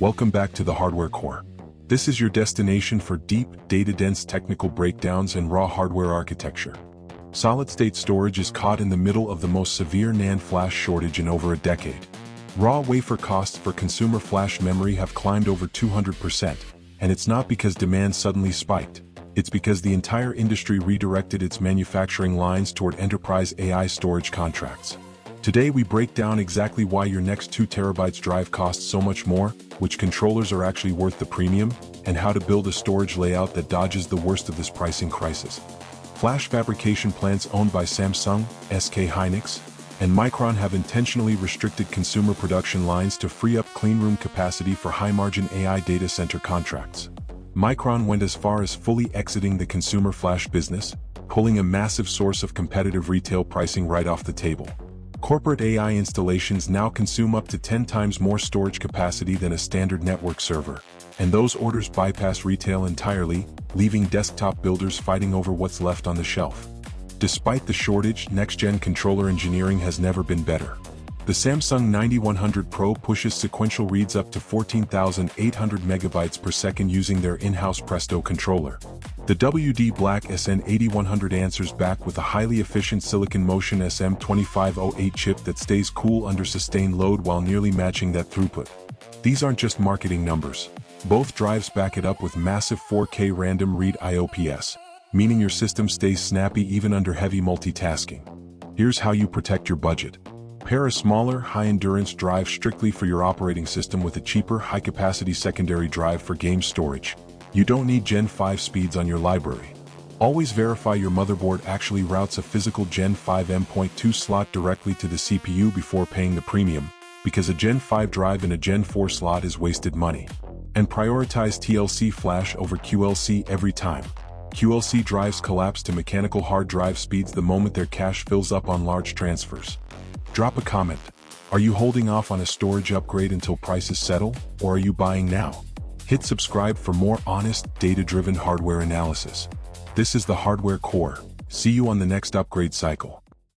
Welcome back to the Hardware Core. This is your destination for deep, data-dense technical breakdowns and raw hardware architecture. Solid-state storage is caught in the middle of the most severe NAND flash shortage in over a decade. Raw wafer costs for consumer flash memory have climbed over 200%, and it's not because demand suddenly spiked. It's because the entire industry redirected its manufacturing lines toward enterprise AI storage contracts. Today we break down exactly why your next 2 TB drive costs so much more, which controllers are actually worth the premium, and how to build a storage layout that dodges the worst of this pricing crisis. Flash fabrication plants owned by Samsung, SK Hynix, and Micron have intentionally restricted consumer production lines to free up cleanroom capacity for high-margin AI data center contracts. Micron went as far as fully exiting the consumer flash business, pulling a massive source of competitive retail pricing right off the table. Corporate AI installations now consume up to 10 times more storage capacity than a standard network server, and those orders bypass retail entirely, leaving desktop builders fighting over what's left on the shelf. Despite the shortage, next-gen controller engineering has never been better. The Samsung 9100 Pro pushes sequential reads up to 14,800 megabytes per second using their in-house Presto controller. The WD Black SN8100 answers back with a highly efficient Silicon Motion SM2508 chip that stays cool under sustained load while nearly matching that throughput. These aren't just marketing numbers. Both drives back it up with massive 4K random read IOPS, meaning your system stays snappy even under heavy multitasking. Here's how you protect your budget. Pair a smaller, high-endurance drive strictly for your operating system with a cheaper, high-capacity secondary drive for game storage. You don't need Gen 5 speeds on your library. Always verify your motherboard actually routes a physical Gen 5 M.2 slot directly to the CPU before paying the premium, because a Gen 5 drive in a Gen 4 slot is wasted money. And prioritize TLC flash over QLC every time. QLC drives collapse to mechanical hard drive speeds the moment their cache fills up on large transfers. Drop a comment. Are you holding off on a storage upgrade until prices settle, or are you buying now? Hit subscribe for more honest, data-driven hardware analysis. This is the Hardware Core. See you on the next upgrade cycle.